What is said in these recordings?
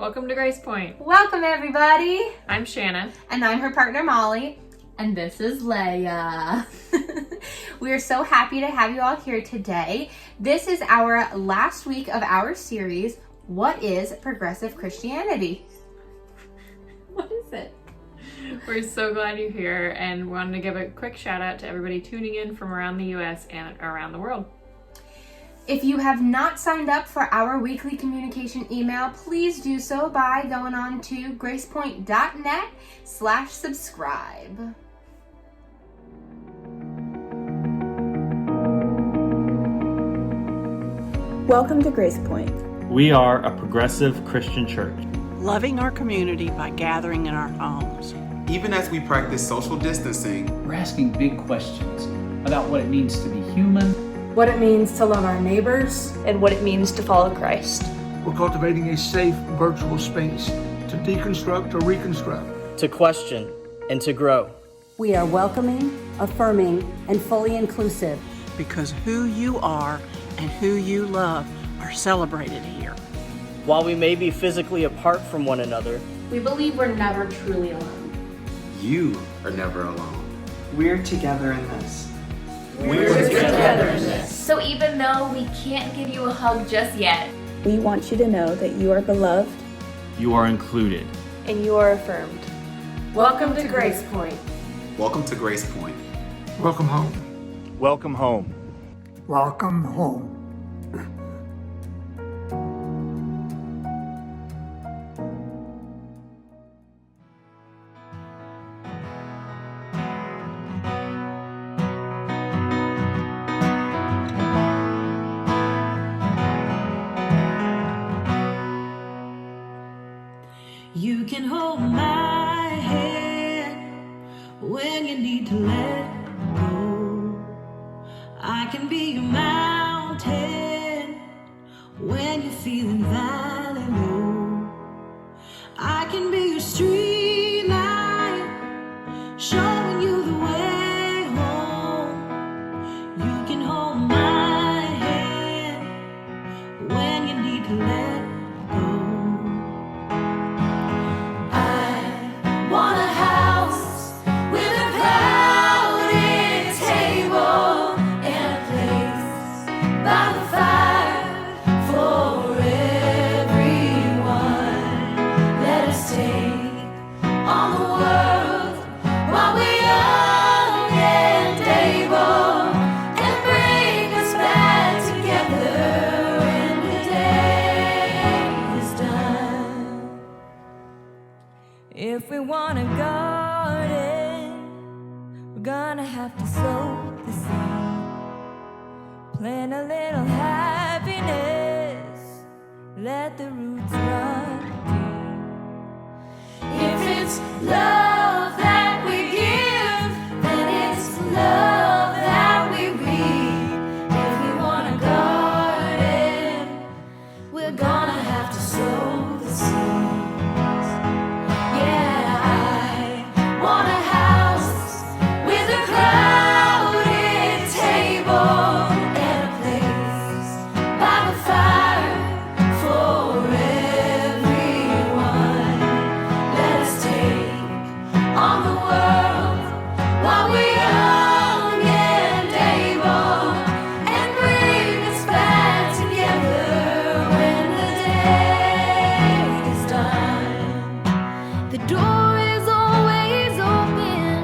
Welcome to Grace Point. Welcome, everybody. I'm Shanna. And I'm her partner, Molly. And this is Leia. We are so happy to have you all here today. This is our last week of our series, What is Progressive Christianity? What is it? We're so glad you're here and wanted to give a quick shout out to everybody tuning in from around the U.S. and around the world. If you have not signed up for our weekly communication email, please do so by going on to gracepoint.net/subscribe. Welcome to Grace Point. We are a progressive Christian church, loving our community by gathering in our homes. Even as we practice social distancing, we're asking big questions about what it means to be human, what it means to love our neighbors, and what it means to follow Christ. We're cultivating a safe virtual space to deconstruct or reconstruct, to question and to grow. We are welcoming, affirming, and fully inclusive. Because who you are and who you love are celebrated here. While we may be physically apart from one another, we believe we're never truly alone. You are never alone. We're together in this. We're together in this. So even though we can't give you a hug just yet, we want you to know that you are beloved, you are included, and you are affirmed. Welcome to Grace Point. Welcome to Grace Point. Welcome home. Welcome home. Welcome home. You can hold my hand when you need to let go. I can be your mountain when you're feeling valley low. I can be your street light, showing you the way home. You can hold my hand when you need to let go. Want a house with a crowded table and a place by the fire for everyone. Let us take on the world while we're young and able, and bring us back together when the day is done. If we want a garden, we're gonna have to sow the seed. Plant a little happiness, let the roots run deep. If it's love that we give, then it's love that we reap. If we want a garden, we're gonna have to sow the seed. Want a house with a crowded table and a place by the fire for everyone. Let us take on the world while we're young and able, and bring us back together when the day is done. The door is always open,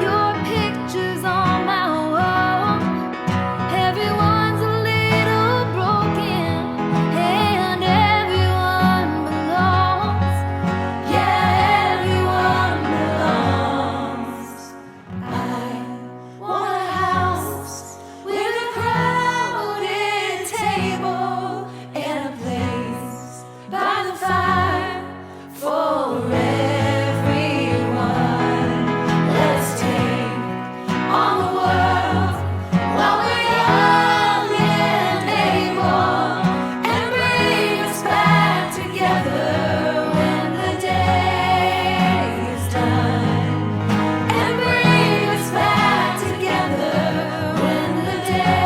your picture's on my wall. Everyone's a little broken, and everyone belongs. Yeah, everyone belongs. I want a house with a crowded table and a place by the fire for everyone. Let's take on the world while we're young and able, and bring us back together when the day is done. And bring us back together when the day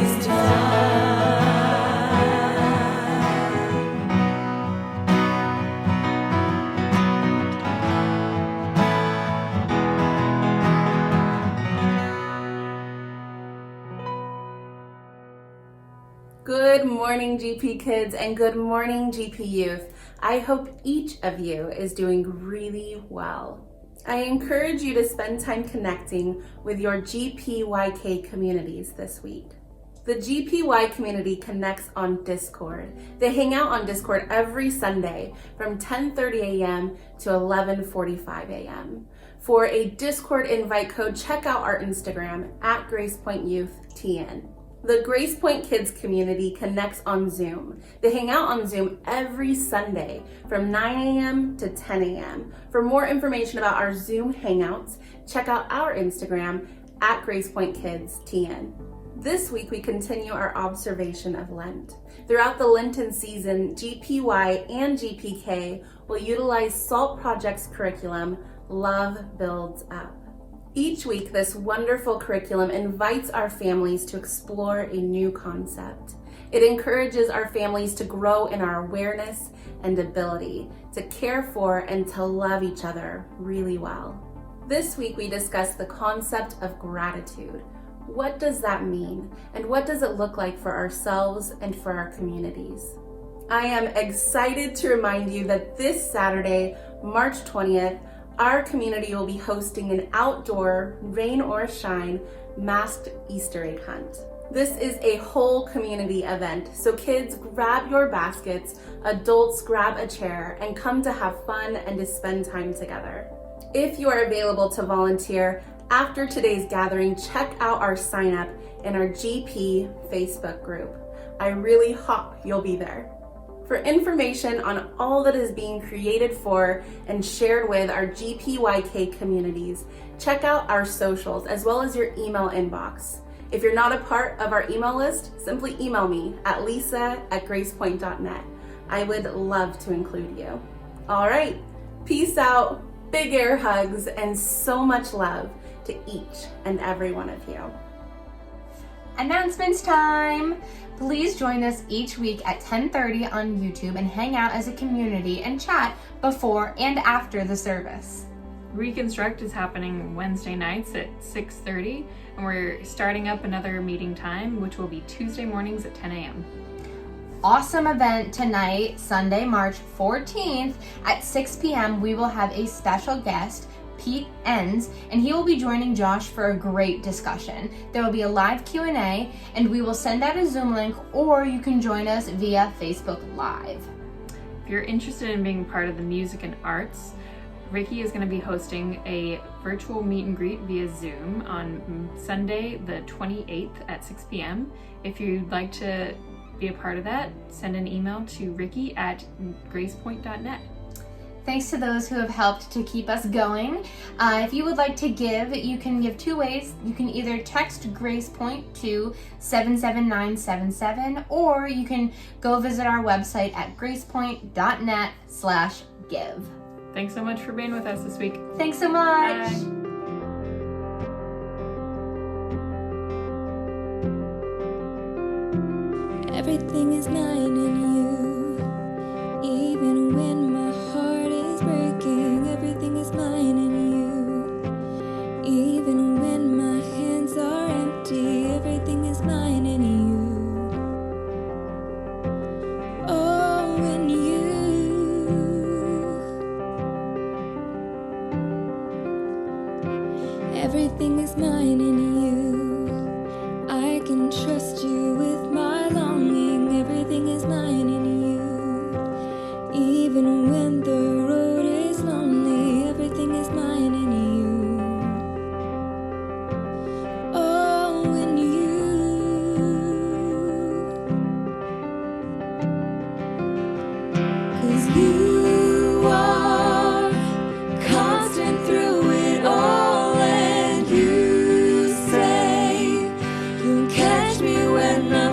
is done. Good morning, GP kids, and good morning, GP youth. I hope each of you is doing really well. I encourage you to spend time connecting with your GPYK communities this week. The GPY community connects on Discord. They hang out on Discord every Sunday from 10:30 a.m. to 11:45 a.m. For a Discord invite code, check out our Instagram at GracePointYouthTN. The Grace Point Kids community connects on Zoom. They hang out on Zoom every Sunday from 9 a.m. to 10 a.m. For more information about our Zoom hangouts, check out our Instagram at GracePointKidsTN. This week, we continue our observation of Lent. Throughout the Lenten season, GPY and GPK will utilize SALT Project's curriculum, Love Builds Up. Each week, this wonderful curriculum invites our families to explore a new concept. It encourages our families to grow in our awareness and ability to care for and to love each other really well. This week, we discuss the concept of gratitude. What does that mean? And what does it look like for ourselves and for our communities? I am excited to remind you that this Saturday, March 20th, our community will be hosting an outdoor, rain or shine, masked Easter egg hunt. This is a whole community event, so kids grab your baskets, adults grab a chair, and come to have fun and to spend time together. If you are available to volunteer, after today's gathering, check out our sign up in our GP Facebook group. I really hope you'll be there. For information on all that is being created for and shared with our GPYK communities, check out our socials as well as your email inbox. If you're not a part of our email list, simply email me at lisa@gracepoint.net. I would love to include you. All right, peace out, big air hugs, and so much love to each and every one of you. Announcements time! Please join us each week at 10:30 on YouTube and hang out as a community and chat before and after the service. Reconstruct is happening Wednesday nights at 6:30, and we're starting up another meeting time, which will be Tuesday mornings at 10 a.m. Awesome event tonight, Sunday, March 14th at 6 p.m. We will have a special guest, Pete Enns, and he will be joining Josh for a great discussion. There will be a live Q&A, and we will send out a Zoom link, or you can join us via Facebook Live. If you're interested in being part of the music and arts, Ricky is going to be hosting a virtual meet and greet via Zoom on Sunday the 28th at 6 p.m. If you'd like to be a part of that, send an email to ricky@gracepoint.net. Thanks to those who have helped to keep us going. If you would like to give, you can give two ways. You can either text Grace Point to 77977, or you can go visit our website at gracepoint.net/give. Thanks so much for being with us this week. Thanks so much. Bye. Everything is mine in you, even when my heart is breaking. Everything is mine in you, even when my hands are empty. Everything is mine in you. Oh, in you. Everything is mine in you. I can trust you with my longing. Everything is mine in you. Even when the road is lonely, everything is mine in you. Oh, in you. 'Cause you are constant through it all, and you say you'll catch me when I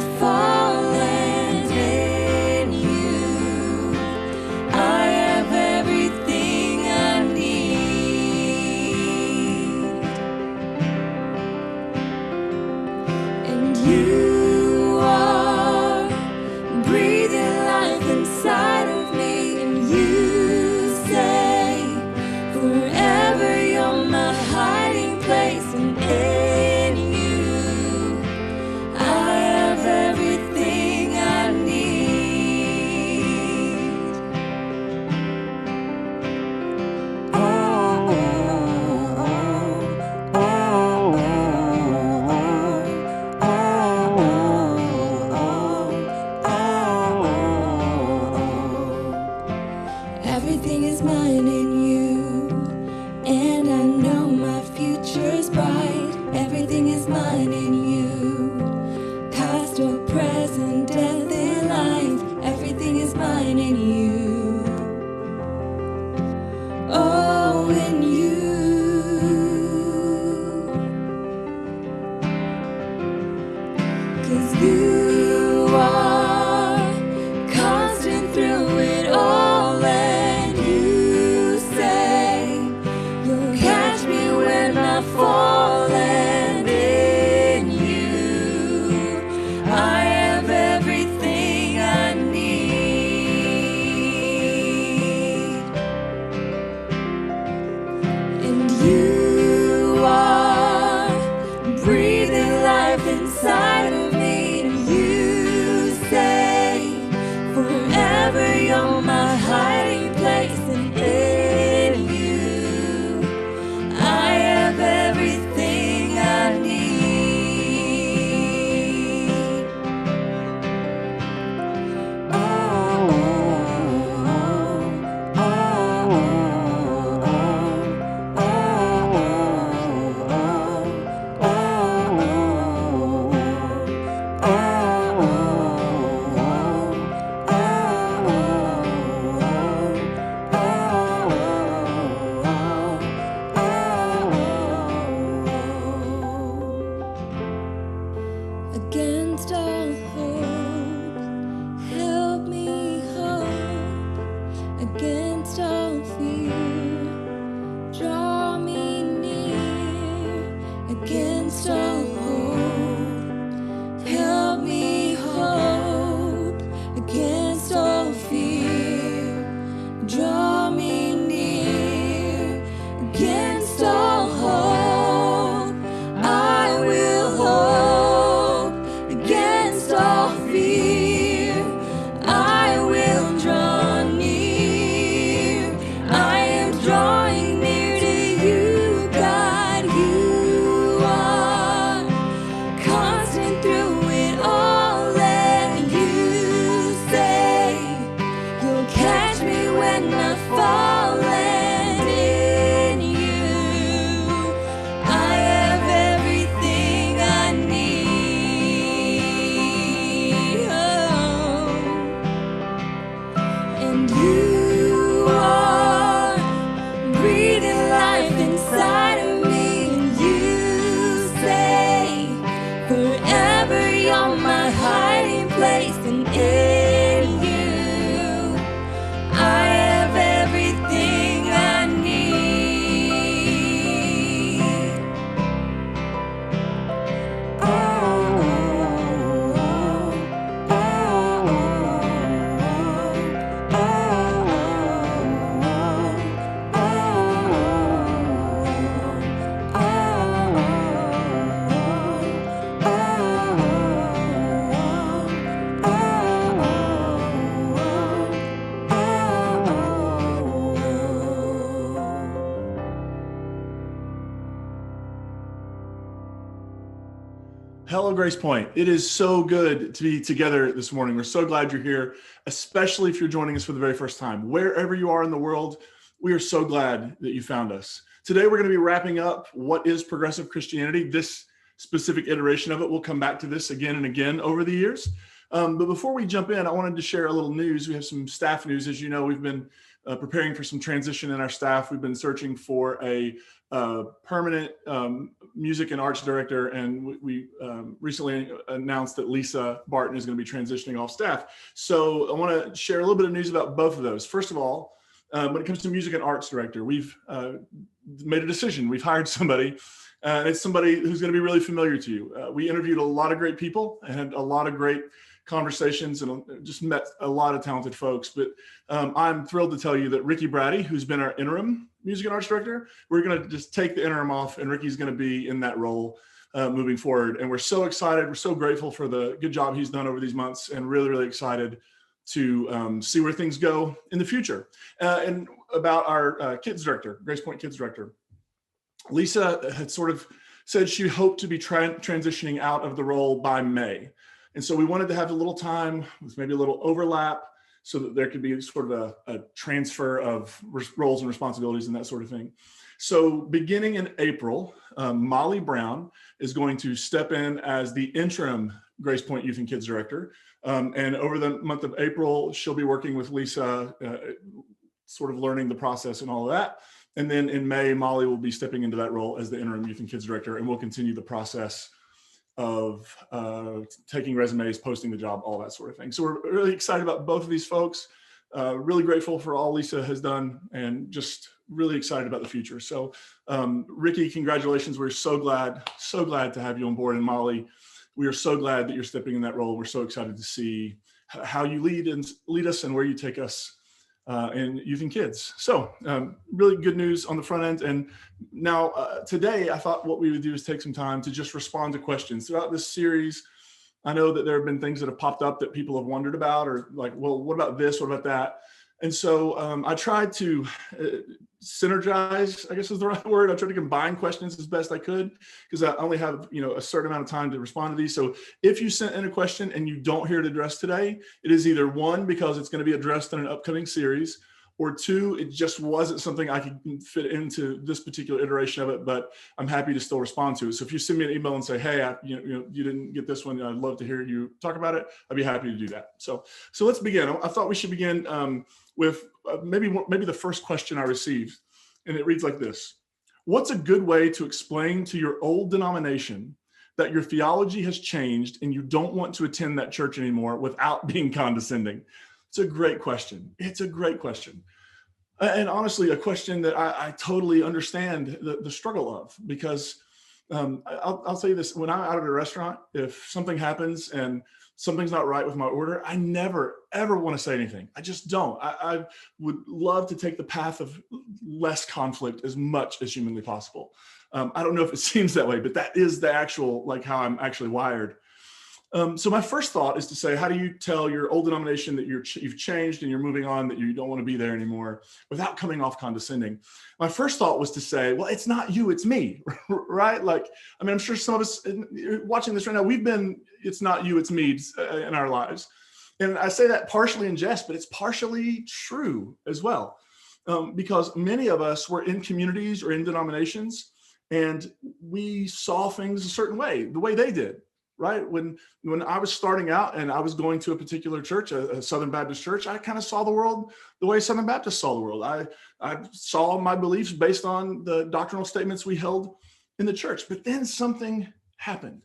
Hello, Grace Point. It is so good to be together this morning. We're so glad you're here, especially if you're joining us for the very first time. Wherever you are in the world, we are so glad that you found us. Today, we're going to be wrapping up what is progressive Christianity. This specific iteration of it, we'll come back to this again and again over the years. But before we jump in, I wanted to share a little news. We have some staff news. As you know, we've been preparing for some transition in our staff. We've been searching for a permanent music and arts director, and we recently announced that Lisa Barton is going to be transitioning off staff. So I want to share a little bit of news about both of those. First of all, when it comes to music and arts director, we've made a decision. We've hired somebody. It's somebody who's going to be really familiar to you. We interviewed a lot of great people and had a lot of great conversations and just met a lot of talented folks. But I'm thrilled to tell you that Ricky Brady, who's been our interim music and arts director, we're going to just take the interim off, and Ricky's going to be in that role moving forward. And we're so excited. We're so grateful for the good job he's done over these months, and really, really excited to see where things go in the future. And about our kids director, Grace Point kids director, Lisa had sort of said she hoped to be transitioning out of the role by May. And so we wanted to have a little time with maybe a little overlap so that there could be sort of a transfer of roles and responsibilities and that sort of thing. So beginning in April, Molly Brown is going to step in as the interim Grace Point Youth and Kids Director. And over the month of April, she'll be working with Lisa, sort of learning the process and all of that. And then in May, Molly will be stepping into that role as the interim Youth and Kids Director, and we'll continue the process of taking resumes, posting the job, all that sort of thing. So we're really excited about both of these folks, really grateful for all Lisa has done, and just really excited about the future. So Ricky, congratulations. We're so glad to have you on board. And Molly, we are so glad that you're stepping in that role. We're so excited to see how you lead us and where you take us in youth and kids. So really good news on the front end. And now today, I thought what we would do is take some time to just respond to questions. Throughout this series, I know that there have been things that have popped up that people have wondered about, or like, well, what about this? What about that? And so I tried to synergize, I guess is the right word. I tried to combine questions as best I could, because I only have a certain amount of time to respond to these. So if you sent in a question and you don't hear it addressed today, it is either one, because it's going to be addressed in an upcoming series, or two, it just wasn't something I could fit into this particular iteration of it, but I'm happy to still respond to it. So if you send me an email and say, hey, you didn't get this one, I'd love to hear you talk about it, I'd be happy to do that. So let's begin. I thought we should begin with maybe the first question I received, and it reads like this: what's a good way to explain to your old denomination that your theology has changed and you don't want to attend that church anymore without being condescending? It's a great question. It's a great question. And honestly, a question that I totally understand the struggle of, because I'll tell you this, when I'm out at a restaurant, if something happens and something's not right with my order, I never, ever want to say anything. I just don't. I would love to take the path of less conflict as much as humanly possible. I don't know if it seems that way, but that is the actual, like how I'm actually wired. So my first thought is to say, how do you tell your old denomination that you've changed and you're moving on, that you don't want to be there anymore, without coming off condescending? My first thought was to say, well, it's not you, it's me, right? Like, I mean, I'm sure some of us watching this right now, we've been, it's not you, it's me in our lives. And I say that partially in jest, but it's partially true as well. Because many of us were in communities or in denominations, and we saw things a certain way, the way they did. Right? When I was starting out and I was going to a particular church, a Southern Baptist church, I kind of saw the world the way Southern Baptists saw the world. I saw my beliefs based on the doctrinal statements we held in the church. But then something happened.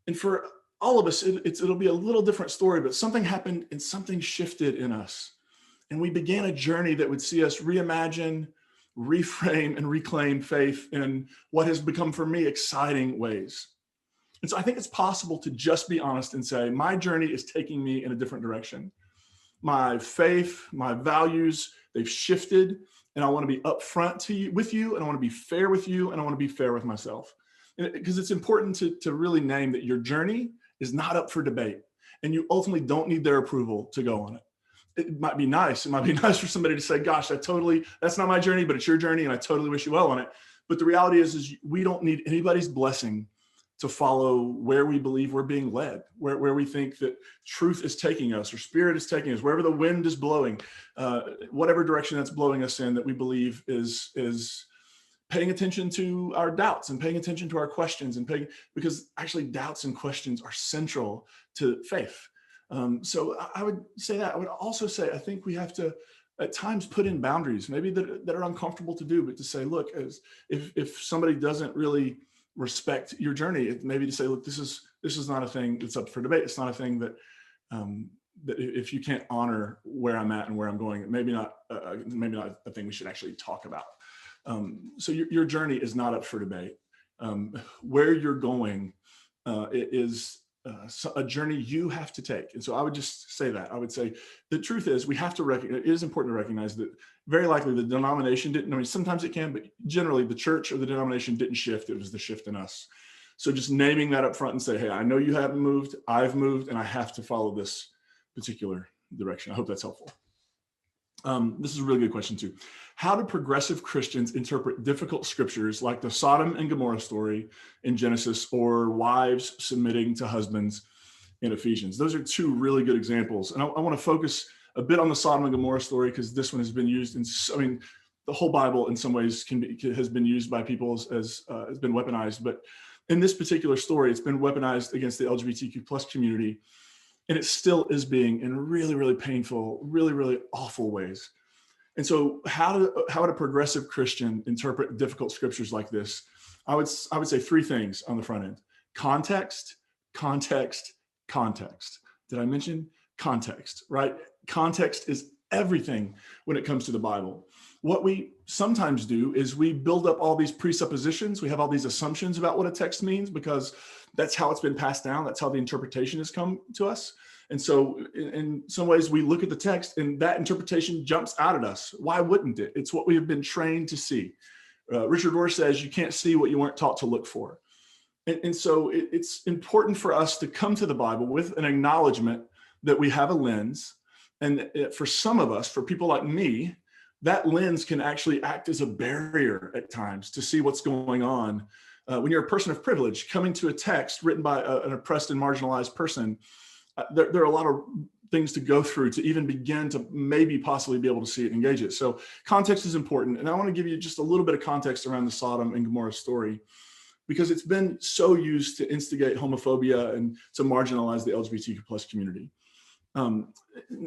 And for all of us, it'll be a little different story, but something happened and something shifted in us. And we began a journey that would see us reimagine, reframe, and reclaim faith in what has become, for me, exciting ways. And so I think it's possible to just be honest and say, my journey is taking me in a different direction. My faith, my values, they've shifted, and I want to be upfront with you, and I want to be fair with you, and I want to be fair with myself. Because it's important to really name that your journey is not up for debate, and you ultimately don't need their approval to go on it. It might be nice. It might be nice for somebody to say, gosh, that's not my journey, but it's your journey, and I totally wish you well on it. But the reality is we don't need anybody's blessing to follow where we believe we're being led, where we think that truth is taking us or spirit is taking us, wherever the wind is blowing, whatever direction that's blowing us in, that we believe is paying attention to our doubts and paying attention to our questions because actually doubts and questions are central to faith. So I would say that. I would also say, I think we have to at times put in boundaries, maybe that are uncomfortable to do, but to say, look, if somebody doesn't really respect your journey, maybe to say, look, this is not a thing that's up for debate. It's not a thing that that if you can't honor where I'm at and where I'm going, maybe not a thing we should actually talk about. So your journey is not up for debate. Where you're going is a journey you have to take. And so I would just say that. I would say the truth is we have to recognize, it is important to recognize that very likely the denomination didn't, I mean, sometimes it can, but generally the church or the denomination didn't shift. It was the shift in us. So just naming that up front and say, hey, I know you haven't moved, I've moved, and I have to follow this particular direction. I hope that's helpful. This is a really good question too. How do progressive Christians interpret difficult scriptures like the Sodom and Gomorrah story in Genesis or wives submitting to husbands in Ephesians? Those are two really good examples. And I want to focus a bit on the Sodom and Gomorrah story because this one has been used the whole Bible in some ways has been used by people as has been weaponized. But in this particular story, it's been weaponized against the LGBTQ plus community. And it still is being in really, really painful, really, really awful ways. And so how would a progressive Christian interpret difficult scriptures like this? I would say three things on the front end: context, context, context. Did I mention context, right? Context is everything when it comes to the Bible. What we sometimes do is we build up all these presuppositions. We have all these assumptions about what a text means because that's how it's been passed down. That's how the interpretation has come to us. And so in some ways we look at the text and that interpretation jumps out at us. Why wouldn't it? It's what we have been trained to see. Richard Rohr says you can't see what you weren't taught to look for. And so it's important for us to come to the Bible with an acknowledgement that we have a lens. And for some of us, for people like me, that lens can actually act as a barrier at times to see what's going on. When you're a person of privilege, coming to a text written by an oppressed and marginalized person, there are a lot of things to go through to even begin to maybe possibly be able to see it and engage it. So context is important. And I want to give you just a little bit of context around the Sodom and Gomorrah story, because it's been so used to instigate homophobia and to marginalize the LGBTQ plus community.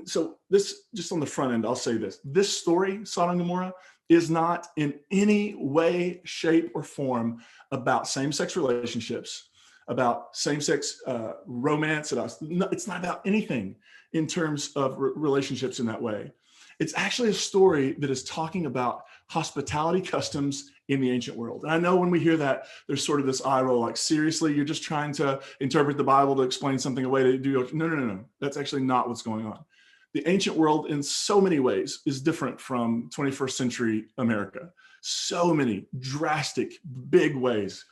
So this, just on the front end, I'll say this story, Sodom and Gomorrah, is not in any way, shape, or form about same-sex relationships, about same-sex romance. It's not about anything in terms of relationships in that way. It's actually a story that is talking about hospitality customs in the ancient world. And I know when we hear that, there's sort of this eye roll, like, seriously, you're just trying to interpret the Bible to explain something away to do. No. That's actually not what's going on. The ancient world in so many ways is different from 21st century America. So many drastic, big ways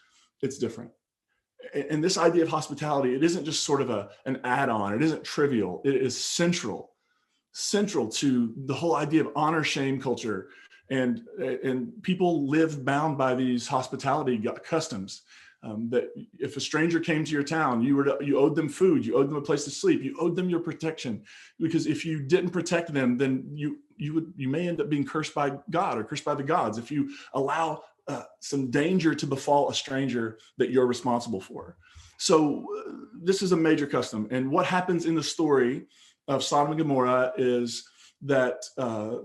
it's different. And this idea of hospitality, it isn't just sort of an add-on. It isn't trivial. It is central to the whole idea of honor shame culture. And people live bound by these hospitality customs. That if a stranger came to your town, you owed them food, you owed them a place to sleep, you owed them your protection, because if you didn't protect them, then you may end up being cursed by God or cursed by the gods if you allow some danger to befall a stranger that you're responsible for. So this is a major custom. And what happens in the story of Sodom and Gomorrah is that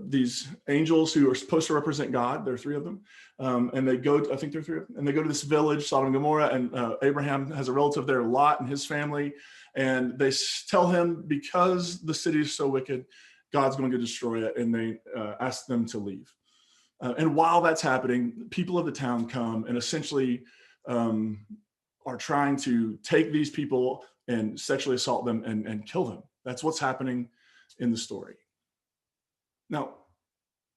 these angels who are supposed to represent God, there are three of them, and they go, I think there are three of them, and they go to this village, Sodom and Gomorrah, and Abraham has a relative there, Lot, and his family, and they tell him, because the city is so wicked, God's going to destroy it, and they ask them to leave. And while that's happening, people of the town come and essentially are trying to take these people and sexually assault them and kill them. That's what's happening in the story. Now,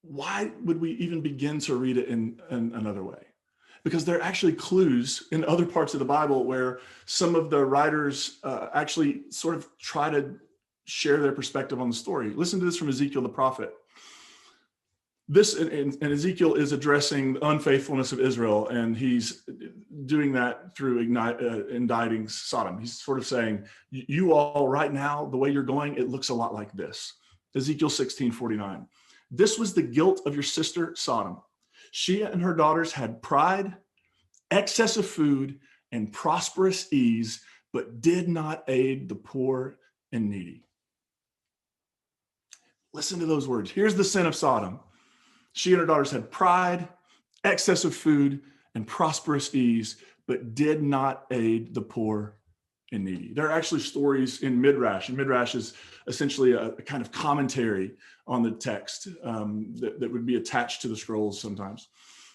why would we even begin to read it in another way? Because there are actually clues in other parts of the Bible where some of the writers actually sort of try to share their perspective on the story. Listen to this from Ezekiel the prophet. This, and Ezekiel is addressing the unfaithfulness of Israel, and he's doing that through indicting Sodom. He's sort of saying, you all right now, the way you're going, it looks a lot like this. Ezekiel 16:49. This was the guilt of your sister Sodom. She and her daughters had pride, excess of food, and prosperous ease, but did not aid the poor and needy. Listen to those words. Here's the sin of Sodom. She and her daughters had pride, excess of food, and prosperous ease, but did not aid the poor and needy. There are actually stories in Midrash, and Midrash is essentially a kind of commentary on the text that would be attached to the scrolls sometimes.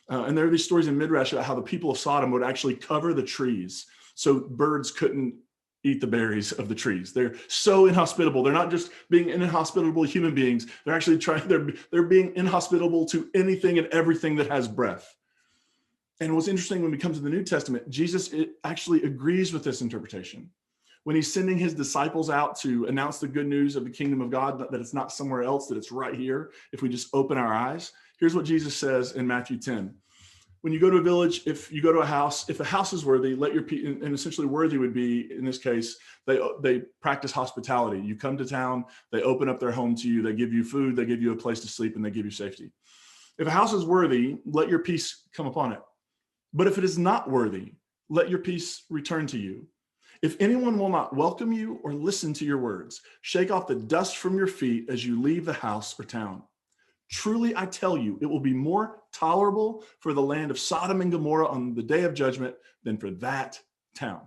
And there are these stories in Midrash about how the people of Sodom would actually cover the trees so birds couldn't eat the berries of the trees. They're so inhospitable. They're not just being inhospitable human beings. They're actually they're being inhospitable to anything and everything that has breath. And what's interesting when we come to the New Testament, Jesus actually agrees with this interpretation. When he's sending his disciples out to announce the good news of the kingdom of God, that it's not somewhere else, that it's right here, if we just open our eyes. Here's what Jesus says in Matthew 10. When you go to a village, if you go to a house, if the house is worthy, let your people, and essentially worthy would be, in this case, they practice hospitality. You come to town, they open up their home to you, they give you food, they give you a place to sleep, and they give you safety. If a house is worthy, let your peace come upon it. But if it is not worthy, let your peace return to you. If anyone will not welcome you or listen to your words, shake off the dust from your feet as you leave the house or town. Truly, I tell you, it will be more tolerable for the land of Sodom and Gomorrah on the day of judgment than for that town.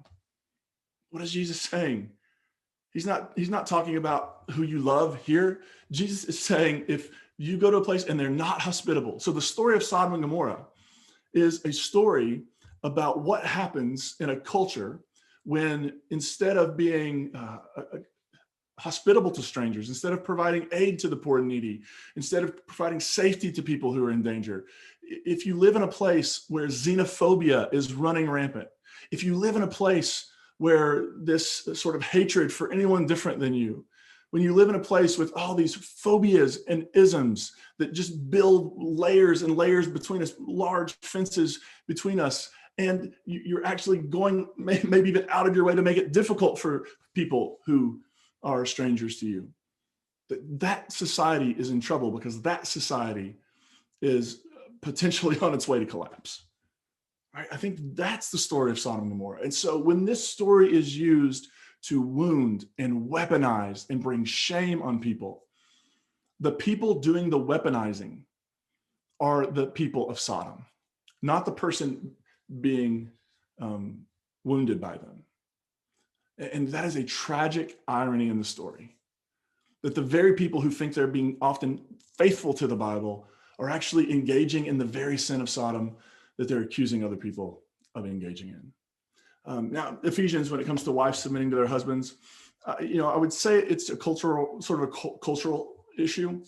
What is Jesus saying? He's not talking about who you love here. Jesus is saying if you go to a place and they're not hospitable. So the story of Sodom and Gomorrah is a story about what happens in a culture when instead of being hospitable to strangers, instead of providing aid to the poor and needy, instead of providing safety to people who are in danger, if you live in a place where xenophobia is running rampant, if you live in a place where this sort of hatred for anyone different than you, when you live in a place with all these phobias and isms that just build layers and layers between us, large fences between us, and you're actually going maybe even out of your way to make it difficult for people who are strangers to you, that society is in trouble because that society is potentially on its way to collapse. Right? I think that's the story of Sodom and Gomorrah. And so when this story is used to wound and weaponize and bring shame on people, the people doing the weaponizing are the people of Sodom, not the person being wounded by them. And that is a tragic irony in the story, that the very people who think they're being often faithful to the Bible are actually engaging in the very sin of Sodom that they're accusing other people of engaging in. Now, Ephesians, when it comes to wives submitting to their husbands, I would say it's a cultural issue,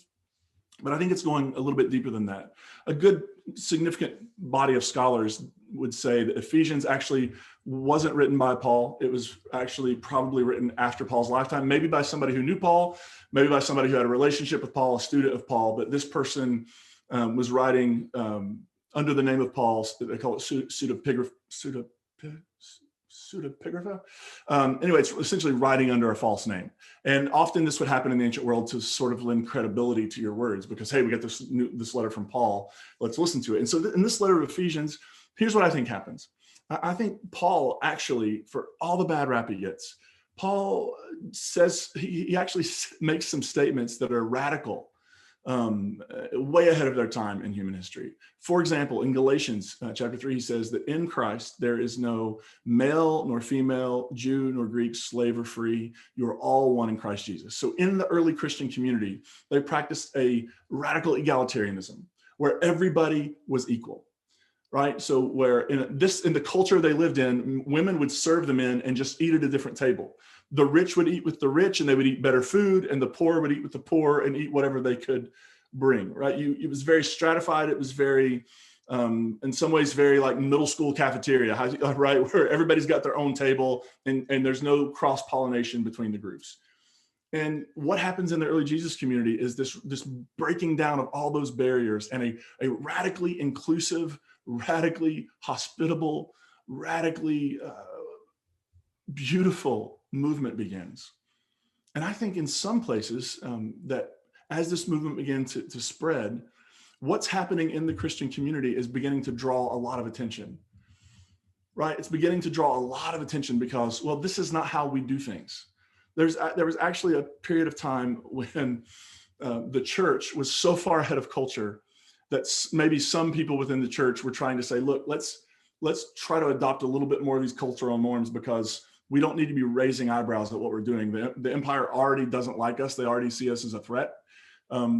but I think it's going a little bit deeper than that. A good significant body of scholars would say that Ephesians actually wasn't written by Paul. It was actually probably written after Paul's lifetime, maybe by somebody who knew Paul, maybe by somebody who had a relationship with Paul, a student of Paul, but this person was writing under the name of Paul. They call it pseudepigrapha. Anyway, it's essentially writing under a false name. And often this would happen in the ancient world to sort of lend credibility to your words because, hey, we got this letter from Paul, let's listen to it. And so in this letter of Ephesians, here's what I think happens. I think Paul actually, for all the bad rap he gets, Paul says, he actually makes some statements that are radical, way ahead of their time in human history. For example, in Galatians chapter 3, he says that in Christ, there is no male nor female, Jew nor Greek, slave or free. You are all one in Christ Jesus. So in the early Christian community, they practiced a radical egalitarianism where everybody was equal. Right? So where in the culture they lived in, women would serve the men and just eat at a different table. The rich would eat with the rich and they would eat better food, and the poor would eat with the poor and eat whatever they could bring, right? It was very stratified. It was very, in some ways, very like middle school cafeteria, right? Where everybody's got their own table and there's no cross-pollination between the groups. And what happens in the early Jesus community is this breaking down of all those barriers and a radically inclusive, radically hospitable, radically beautiful movement begins. And I think in some places that as this movement began to spread, what's happening in the Christian community is beginning to draw a lot of attention, right? It's beginning to draw a lot of attention because, well, this is not how we do things. There was actually a period of time when the church was so far ahead of culture that maybe some people within the church were trying to say, look, let's try to adopt a little bit more of these cultural norms because we don't need to be raising eyebrows at what we're doing. The empire already doesn't like us. They already see us as a threat.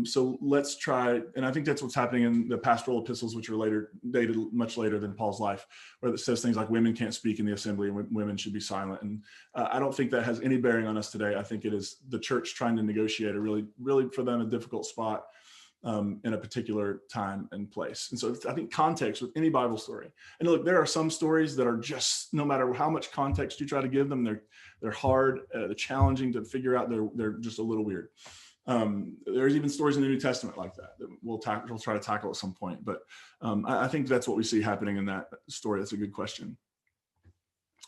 So let's try, and I think that's what's happening in the pastoral epistles, which are dated much later than Paul's life, where it says things like women can't speak in the assembly and women should be silent. And I don't think that has any bearing on us today. I think it is the church trying to negotiate a really for them a difficult spot in a particular time and place. And so I think context with any Bible story. And look, there are some stories that are just, no matter how much context you try to give them, they're hard, they're challenging to figure out. They're just a little weird. There's even stories in the New Testament like that we'll try to tackle at some point. But I think that's what we see happening in that story. That's a good question.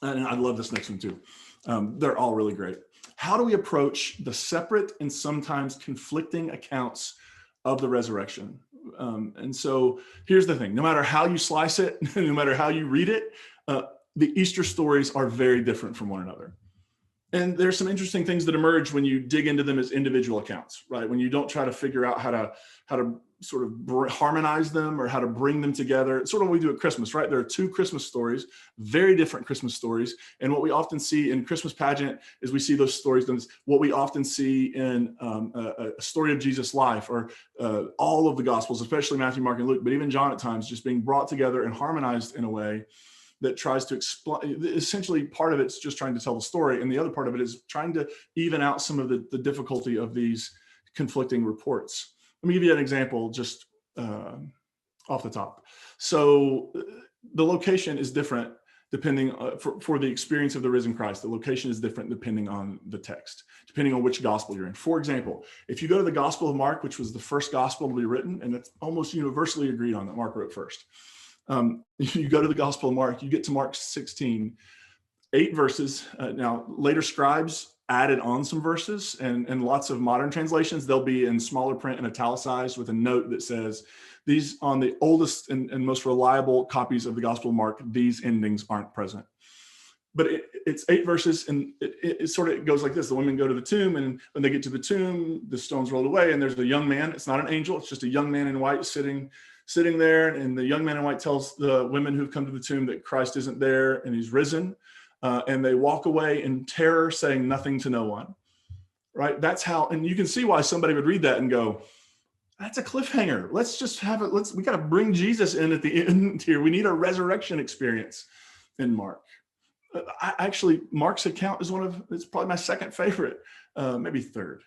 And I love this next one too. They're all really great. How do we approach the separate and sometimes conflicting accounts of the resurrection? And so here's the thing, no matter how you slice it, no matter how you read it, the Easter stories are very different from one another. And there's some interesting things that emerge when you dig into them as individual accounts, right? When you don't try to figure out how to sort of harmonize them or how to bring them together. It's sort of what we do at Christmas, right? There are two Christmas stories, very different Christmas stories. And what we often see in Christmas pageant is we see those stories. And what we often see in a story of Jesus' life, or all of the Gospels, especially Matthew, Mark, and Luke, but even John at times, just being brought together and harmonized in a way that tries to explain. Essentially, part of it's just trying to tell the story, and the other part of it is trying to even out some of the difficulty of these conflicting reports. Let me give you an example just off the top. So the location is different depending for the experience of the risen Christ. The location is different depending on the text, depending on which gospel you're in. For example, if you go to the Gospel of Mark, which was the first gospel to be written, and it's almost universally agreed on that Mark wrote first. You go to the Gospel of Mark, you get to Mark 16, 8 verses. Now, later scribes added on some verses, and lots of modern translations, they'll be in smaller print and italicized with a note that says, these on the oldest and most reliable copies of the Gospel of Mark, these endings aren't present. But it's 8 verses, and it sort of goes like this. The women go to the tomb, and when they get to the tomb, the stone's rolled away, and there's a young man. It's not an angel. It's just a young man in white sitting there. And the young man in white tells the women who've come to the tomb that Christ isn't there and he's risen. And they walk away in terror, saying nothing to no one. Right? That's how, and you can see why somebody would read that and go, that's a cliffhanger. Let's just have it. We got to bring Jesus in at the end here. We need a resurrection experience in Mark. Mark's account is it's probably my second favorite, maybe third.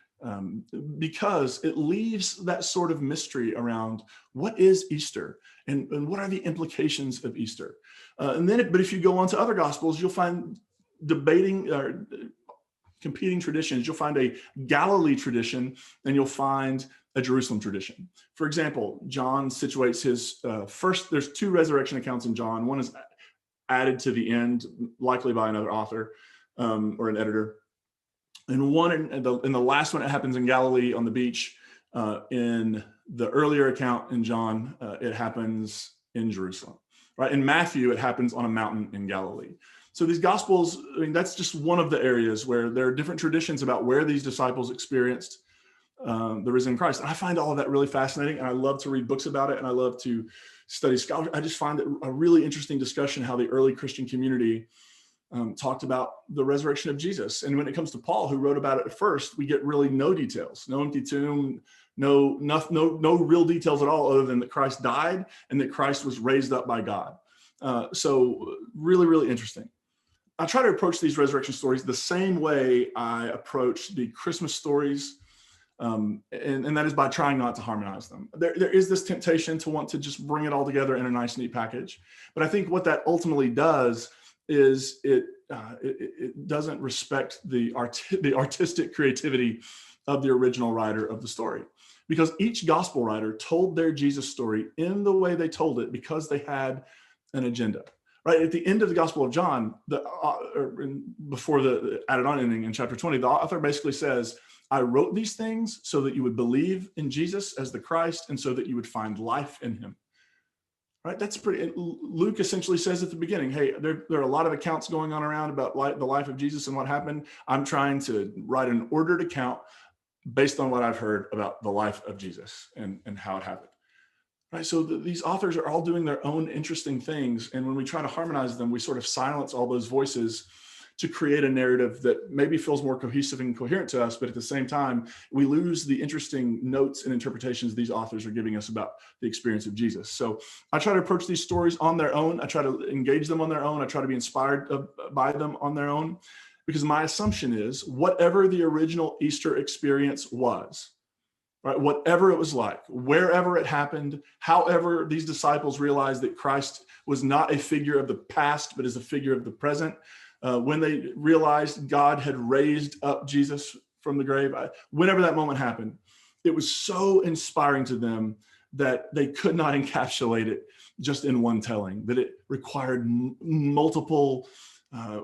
Because it leaves that sort of mystery around what is Easter and what are the implications of Easter. But if you go on to other Gospels, you'll find competing traditions. You'll find a Galilee tradition and you'll find a Jerusalem tradition. For example, John situates his there's 2 resurrection accounts in John. One is added to the end, likely by another author or an editor. And in the last one, it happens in Galilee on the beach. In the earlier account in John, it happens in Jerusalem, right? In Matthew, it happens on a mountain in Galilee. So these Gospels, that's just one of the areas where there are different traditions about where these disciples experienced the risen Christ. And I find all of that really fascinating, and I love to read books about it, and I love to study scholarship. I just find it a really interesting discussion how the early Christian community talked about the resurrection of Jesus. And when it comes to Paul, who wrote about it at first, we get really no details, no empty tomb, no real details at all, other than that Christ died and that Christ was raised up by God. So really, really interesting. I try to approach these resurrection stories the same way I approach the Christmas stories, and that is by trying not to harmonize them. There is this temptation to want to just bring it all together in a nice, neat package. But I think what that ultimately does is it doesn't respect the artistic creativity of the original writer of the story, because each gospel writer told their Jesus story in the way they told it because they had an agenda, right? At the end of the Gospel of John, before the added on ending in chapter 20, the author basically says, I wrote these things so that you would believe in Jesus as the Christ and so that you would find life in him. Right? That's pretty. Luke essentially says at the beginning, hey, there are a lot of accounts going on around about the life of Jesus and what happened. I'm trying to write an ordered account based on what I've heard about the life of Jesus and how it happened. Right? So these authors are all doing their own interesting things. And when we try to harmonize them, we sort of silence all those voices to create a narrative that maybe feels more cohesive and coherent to us, but at the same time, we lose the interesting notes and interpretations these authors are giving us about the experience of Jesus. So I try to approach these stories on their own. I try to engage them on their own. I try to be inspired by them on their own, because my assumption is whatever the original Easter experience was, right, whatever it was like, wherever it happened, however these disciples realized that Christ was not a figure of the past, but is a figure of the present, when they realized God had raised up Jesus from the grave, whenever that moment happened, it was so inspiring to them that they could not encapsulate it just in one telling, that it required multiple, I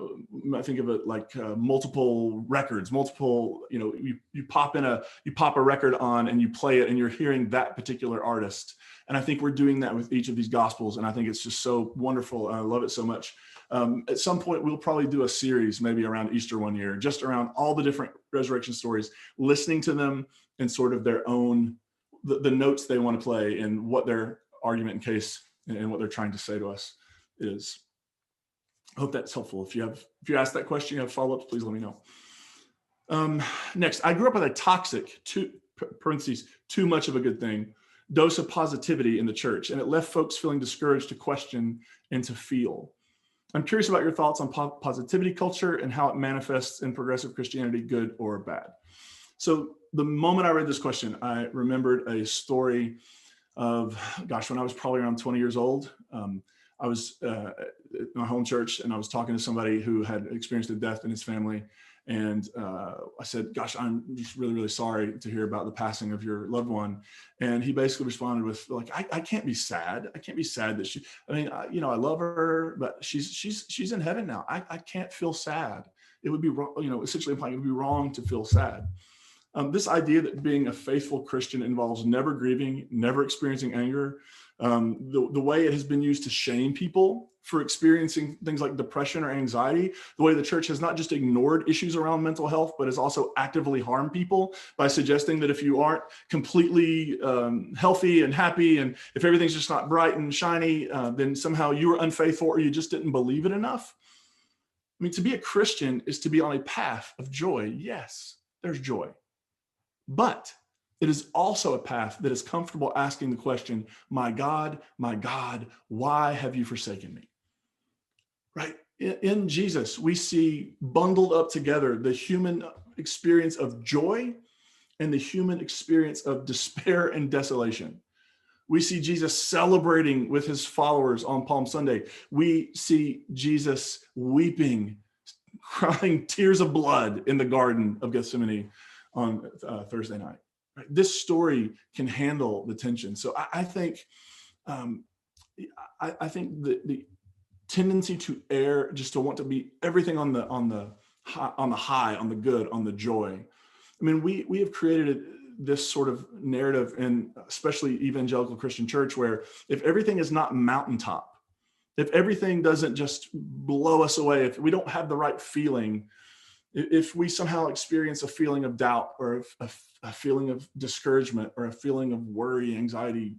think of it like multiple records, multiple, you pop a record on and you play it and you're hearing that particular artist. And I think we're doing that with each of these gospels. And I think it's just so wonderful. And I love it so much. At some point, we'll probably do a series maybe around Easter one year, just around all the different resurrection stories, listening to them and sort of their own, the notes they want to play and what their argument and case and what they're trying to say to us is. I hope that's helpful. If you ask that question, you have follow-ups, please let me know. Next, I grew up with a toxic, too much of a good thing, dose of positivity in the church, and it left folks feeling discouraged to question and to feel. I'm curious about your thoughts on positivity culture and how it manifests in progressive Christianity, good or bad. So the moment I read this question, I remembered a story of, when I was probably around 20 years old. I was at my home church and I was talking to somebody who had experienced a death in his family. And I said, I'm just really, really sorry to hear about the passing of your loved one. And he basically responded with like, I can't be sad. I can't be sad that I love her, but she's in heaven now. I can't feel sad. It would be wrong, essentially implying it would be wrong to feel sad. This idea that being a faithful Christian involves never grieving, never experiencing anger, the way it has been used to shame people for experiencing things like depression or anxiety, the way the church has not just ignored issues around mental health, but has also actively harmed people by suggesting that if you aren't completely healthy and happy, and if everything's just not bright and shiny, then somehow you were unfaithful or you just didn't believe it enough. I mean, to be a Christian is to be on a path of joy. Yes, there's joy. But it is also a path that is comfortable asking the question, my God, why have you forsaken me? Right? In Jesus, we see bundled up together the human experience of joy and the human experience of despair and desolation. We see Jesus celebrating with his followers on Palm Sunday. We see Jesus weeping, crying tears of blood in the Garden of Gethsemane on Thursday night. Right? This story can handle the tension. So I think the tendency to err, just to want to be everything on the high, on the good, on the joy. I mean, we have created this sort of narrative in especially evangelical Christian church, where if everything is not mountaintop, if everything doesn't just blow us away, if we don't have the right feeling, if we somehow experience a feeling of doubt or a feeling of discouragement or a feeling of worry, anxiety,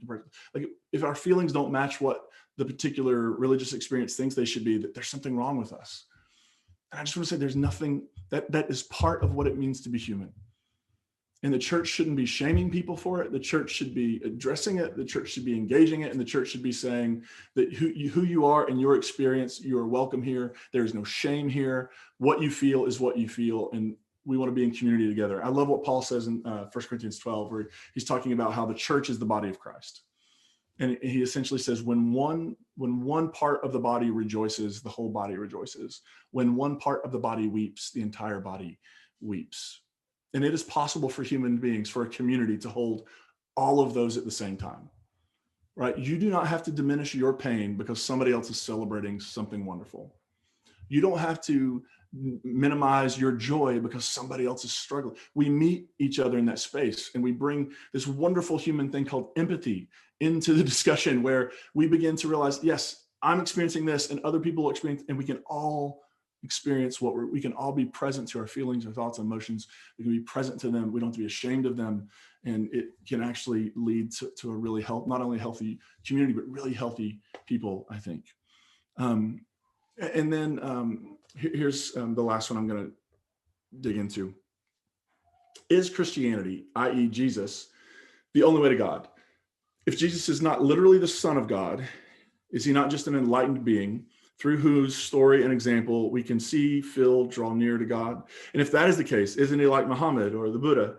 like if our feelings don't match what the particular religious experience thinks they should be, that there's something wrong with us. And I just want to say there's nothing that is part of what it means to be human. And the church shouldn't be shaming people for it. The church should be addressing it. The church should be engaging it. And the church should be saying that who you are and your experience, you are welcome here. There is no shame here. What you feel is what you feel. And we want to be in community together. I love what Paul says in 1 Corinthians 12, where he's talking about how the church is the body of Christ. And he essentially says, when one part of the body rejoices, the whole body rejoices. When one part of the body weeps, the entire body weeps. And it is possible for human beings, for a community, to hold all of those at the same time. right? You do not have to diminish your pain because somebody else is celebrating something wonderful. You don't have to minimize your joy because somebody else is struggling. We meet each other in that space, and we bring this wonderful human thing called empathy into the discussion, where we begin to realize, yes, I'm experiencing this and other people experience, and we can all experience we can all be present to our feelings, our thoughts, emotions. We can be present to them. We don't have to be ashamed of them. And it can actually lead to a really not only healthy community, but really healthy people, I think. And then here's the last one I'm going to dig into. Is Christianity, i.e. Jesus, the only way to God? If Jesus is not literally the Son of God, is he not just an enlightened being through whose story and example we can see, feel, draw near to God? And if that is the case, isn't he like Muhammad or the Buddha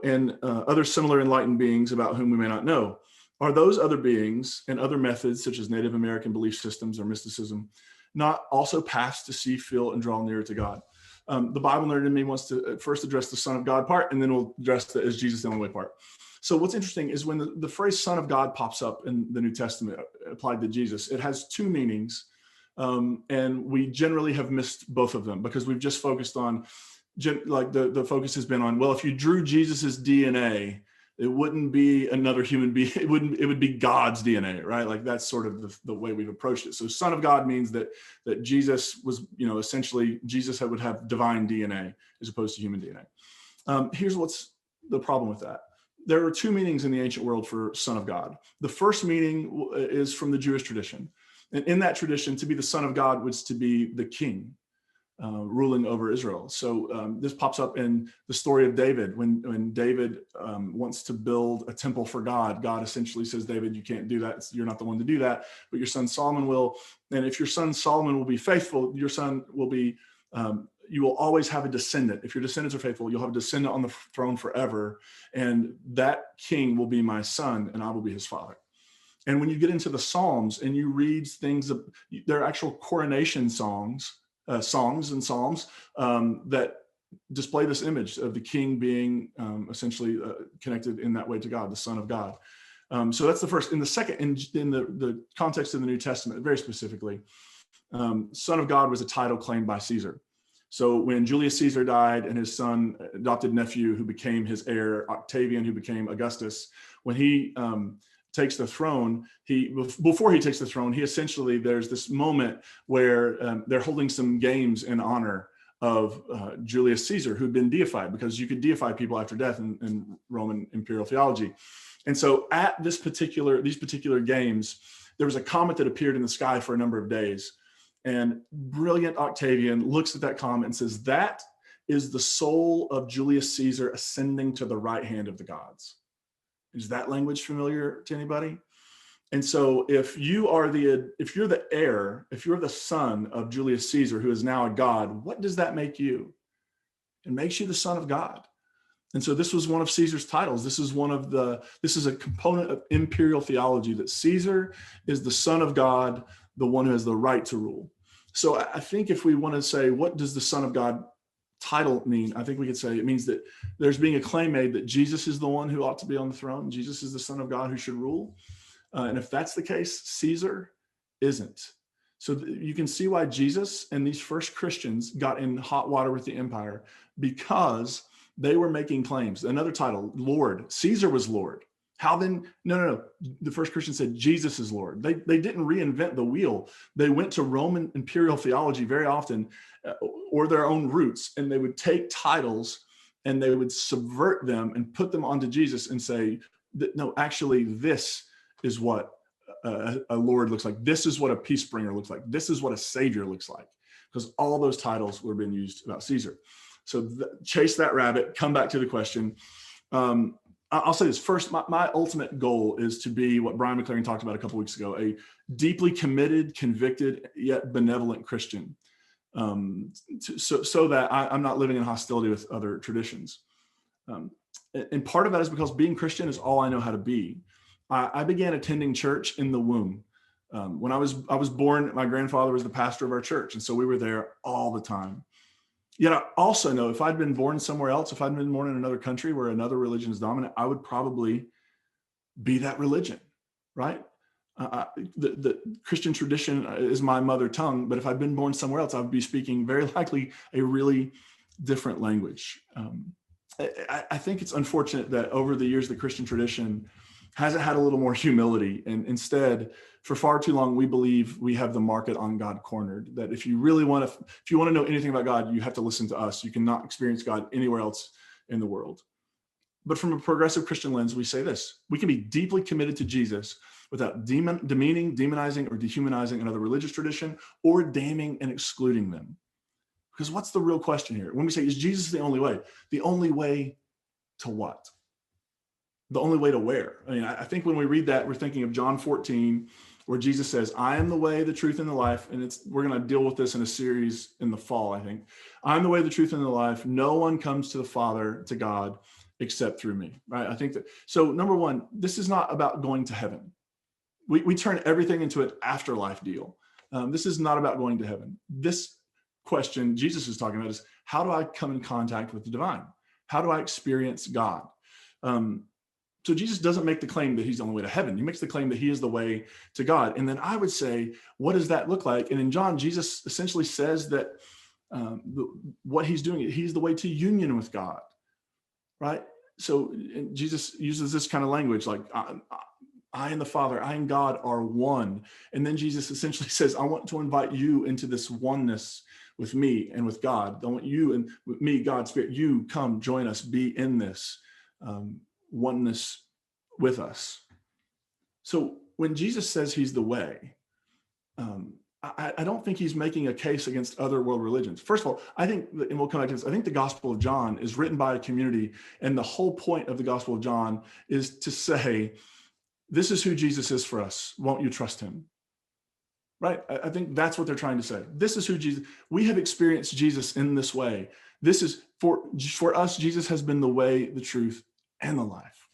and other similar enlightened beings about whom we may not know? Are those other beings and other methods, such as Native American belief systems or mysticism, not also paths to see, feel, and draw nearer to God? The Bible nerd in me wants to first address the Son of God part, and then we'll address the is Jesus the only way part. So what's interesting is when the phrase Son of God pops up in the New Testament applied to Jesus, it has two meanings. And we generally have missed both of them because we've just focused on, like the focus has been on, well, if you drew Jesus's DNA, it wouldn't be another human being. It would be God's DNA, right? Like that's sort of the way we've approached it. So Son of God means that Jesus was, essentially Jesus would have divine DNA as opposed to human DNA. Here's what's the problem with that. There are two meanings in the ancient world for Son of God. The first meaning is from the Jewish tradition. And in that tradition, to be the Son of God was to be the king ruling over Israel. So this pops up in the story of David. When David wants to build a temple for God, God essentially says, David, you can't do that. You're not the one to do that, but your son Solomon will. And if your son Solomon will be faithful, your son will be, you will always have a descendant. If your descendants are faithful, you'll have a descendant on the throne forever. And that king will be my son, and I will be his father. And when you get into the Psalms and you read things, there are actual coronation songs and psalms that display this image of the king being essentially connected in that way to God, the Son of God. So that's the first. In the second, in the context of the New Testament, very specifically, Son of God was a title claimed by Caesar. So when Julius Caesar died and his son, adopted nephew, who became his heir, Octavian, who became Augustus, when he takes the throne, before he takes the throne, he essentially, there's this moment where they're holding some games in honor of Julius Caesar, who'd been deified, because you could deify people after death in Roman imperial theology. And so at these particular games, there was a comet that appeared in the sky for a number of days. And brilliant Octavian looks at that comet and says, that is the soul of Julius Caesar ascending to the right hand of the gods. Is that language familiar to anybody? And so if you're the heir, if you're the son of Julius Caesar, who is now a god, what does that make you? It makes you the Son of God. And so this was one of Caesar's titles. This is a component of imperial theology, that Caesar is the Son of God, the one who has the right to rule. So I think if we want to say, what does the Son of God title mean? I think we could say it means that there's being a claim made that Jesus is the one who ought to be on the throne. Jesus is the Son of God who should rule. And if that's the case, Caesar isn't. So you can see why Jesus and these first Christians got in hot water with the empire, because they were making claims. Another title, Lord. Caesar was Lord. How then? No. The first Christians said Jesus is Lord. They didn't reinvent the wheel. They went to Roman imperial theology very often, or their own roots, and they would take titles and they would subvert them and put them onto Jesus and say, no, actually, this is what a Lord looks like. This is what a peace bringer looks like. This is what a savior looks like, because all those titles were being used about Caesar. So chase that rabbit, come back to the question. I'll say this first, my ultimate goal is to be what Brian McLaren talked about a couple weeks ago, a deeply committed, convicted, yet benevolent Christian, so that I'm not living in hostility with other traditions. And part of that is because being Christian is all I know how to be. I began attending church in the womb. When I was born, my grandfather was the pastor of our church, and so we were there all the time. Yet I also know if I'd been born somewhere else, if I'd been born in another country where another religion is dominant, I would probably be that religion. right? The Christian tradition is my mother tongue, but if I'd been born somewhere else, I would be speaking very likely a really different language. I think it's unfortunate that over the years, the Christian tradition hasn't had a little more humility. And instead, for far too long, we believe we have the market on God cornered, that if you want to know anything about God, you have to listen to us. You cannot experience God anywhere else in the world. But from a progressive Christian lens, we say this: we can be deeply committed to Jesus without demeaning, demonizing, or dehumanizing another religious tradition, or damning and excluding them. Because what's the real question here? When we say, is Jesus the only way? The only way to what? The only way to where? I mean, I think when we read that, we're thinking of John 14, where Jesus says, I am the way, the truth, and the life. And we're going to deal with this in a series in the fall, I think. I'm the way, the truth, and the life. No one comes to the Father, to God, except through me, right? I think that, so number one, this is not about going to heaven. We turn everything into an afterlife deal. This is not about going to heaven. This question Jesus is talking about is, how do I come in contact with the divine? How do I experience God? So Jesus doesn't make the claim that he's the only way to heaven. He makes the claim that he is the way to God. And then I would say, what does that look like? And in John, Jesus essentially says that what he's doing, he's the way to union with God, right? So Jesus uses this kind of language like, I and the Father, I and God are one. And then Jesus essentially says, I want to invite you into this oneness with me and with God. I want you and with me, God, Spirit, you come join us, be in this oneness with us. So when Jesus says he's the way, I don't think he's making a case against other world religions. First of all, I think, and we'll come back to this, I think the Gospel of John is written by a community, and the whole point of the Gospel of John is to say, this is who Jesus is for us. Won't you trust him? Right? I think that's what they're trying to say. This is who Jesus, we have experienced Jesus in this way. This is, for us, Jesus has been the way, the truth, and the life.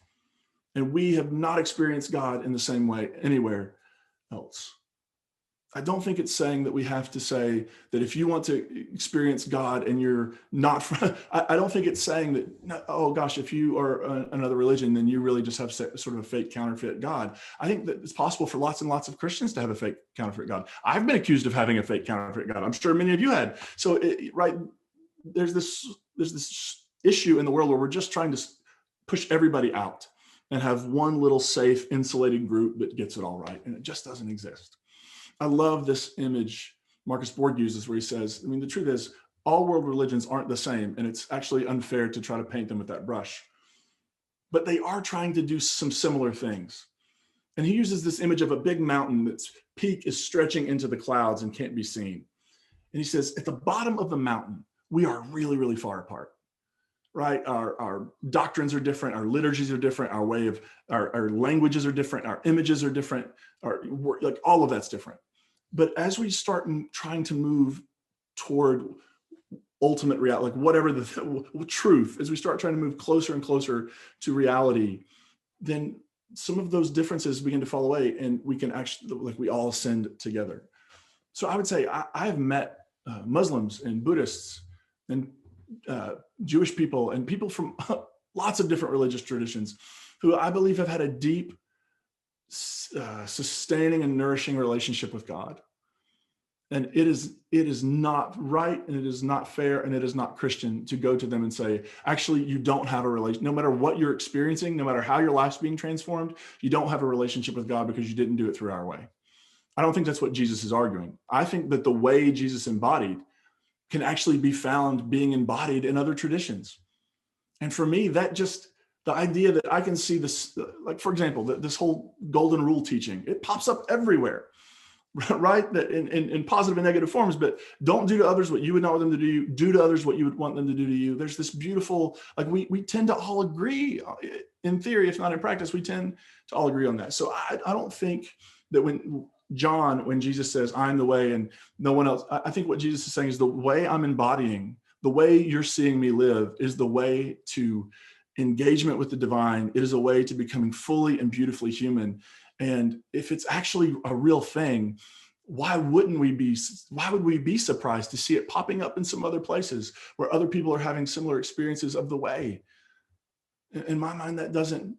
And we have not experienced God in the same way anywhere else. I don't think it's saying that we have to say that if you want to experience God and you're not, I don't think it's saying that, oh gosh, if you are another religion, then you really just have sort of a fake counterfeit God. I think that it's possible for lots and lots of Christians to have a fake counterfeit God. I've been accused of having a fake counterfeit God. I'm sure many of you had. So, right, there's this issue in the world where we're just trying to push everybody out and have one little safe, insulated group that gets it all right. And it just doesn't exist. I love this image Marcus Borg uses where he says, I mean, the truth is all world religions aren't the same, and it's actually unfair to try to paint them with that brush. But they are trying to do some similar things. And he uses this image of a big mountain that's peak is stretching into the clouds and can't be seen. And he says, at the bottom of the mountain, we are really, really far apart. Right? Our doctrines are different. Our liturgies are different. Our way of our languages are different. Our images are different. Like all of that's different. But as we start trying to move toward ultimate reality, like whatever the truth, as we start trying to move closer and closer to reality, then some of those differences begin to fall away, and we can actually, like, we all ascend together. So I would say I have met Muslims and Buddhists and Jewish people and people from lots of different religious traditions who I believe have had a deep, sustaining and nourishing relationship with God. And it is not right, and it is not fair, and it is not Christian to go to them and say, actually, you don't have a relation. No matter what you're experiencing, no matter how your life's being transformed, you don't have a relationship with God because you didn't do it through our way. I don't think that's what Jesus is arguing. I think that the way Jesus embodied can actually be found being embodied in other traditions. And for me, that just, the idea that I can see this, like, for example, this whole golden rule teaching, it pops up everywhere, right? That in positive and negative forms, but don't do to others what you would not want them to do, do to others what you would want them to do to you. There's this beautiful, like, we tend to all agree in theory, if not in practice, we tend to all agree on that. So I don't think that when Jesus says, I'm the way and no one else, I think what Jesus is saying is the way I'm embodying, the way you're seeing me live is the way to engagement with the divine. It is a way to becoming fully and beautifully human. And if it's actually a real thing, why would we be surprised to see it popping up in some other places where other people are having similar experiences of the way? In my mind, that doesn't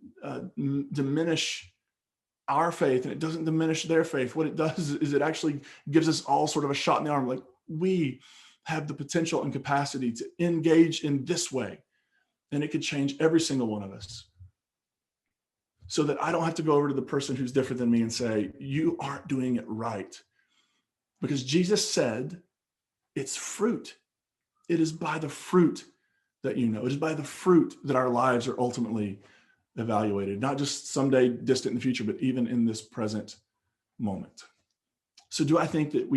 diminish our faith and it doesn't diminish their faith. What it does is it actually gives us all sort of a shot in the arm. Like, we have the potential and capacity to engage in this way, and it could change every single one of us. So that I don't have to go over to the person who's different than me and say, you aren't doing it right. Because Jesus said, it's fruit. It is by the fruit that you know. It is by the fruit that our lives are ultimately evaluated, not just someday distant in the future, but even in this present moment. So do I think that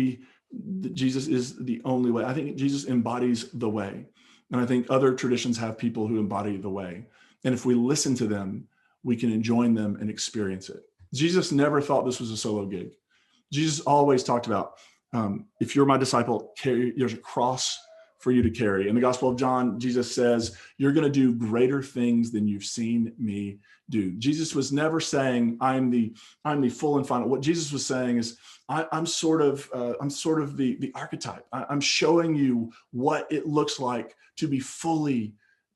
Jesus is the only way? I think Jesus embodies the way. And I think other traditions have people who embody the way. And if we listen to them, we can join them and experience it. Jesus never thought this was a solo gig. Jesus always talked about, if you're my disciple, there's a cross for you to carry. In the Gospel of John, Jesus says, you're going to do greater things than you've seen me do. Jesus was never saying, I'm the full and final. What Jesus was saying is, I'm sort of the archetype. I'm showing you what it looks like to be fully,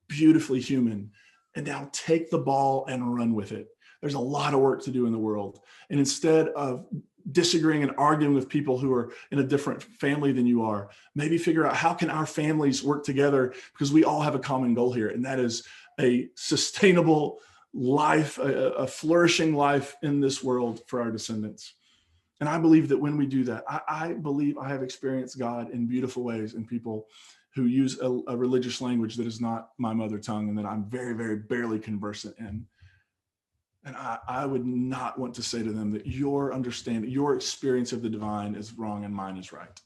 beautifully human. And now take the ball and run with it. There's a lot of work to do in the world. And instead of disagreeing and arguing with people who are in a different family than you are, maybe figure out how can our families work together, because we all have a common goal here. And that is a sustainable life, a flourishing life in this world for our descendants. And I believe that when we do that, I believe I have experienced God in beautiful ways in people who use a religious language that is not my mother tongue and that I'm very, very barely conversant in. And I would not want to say to them that your understanding, your experience of the divine is wrong and mine is right.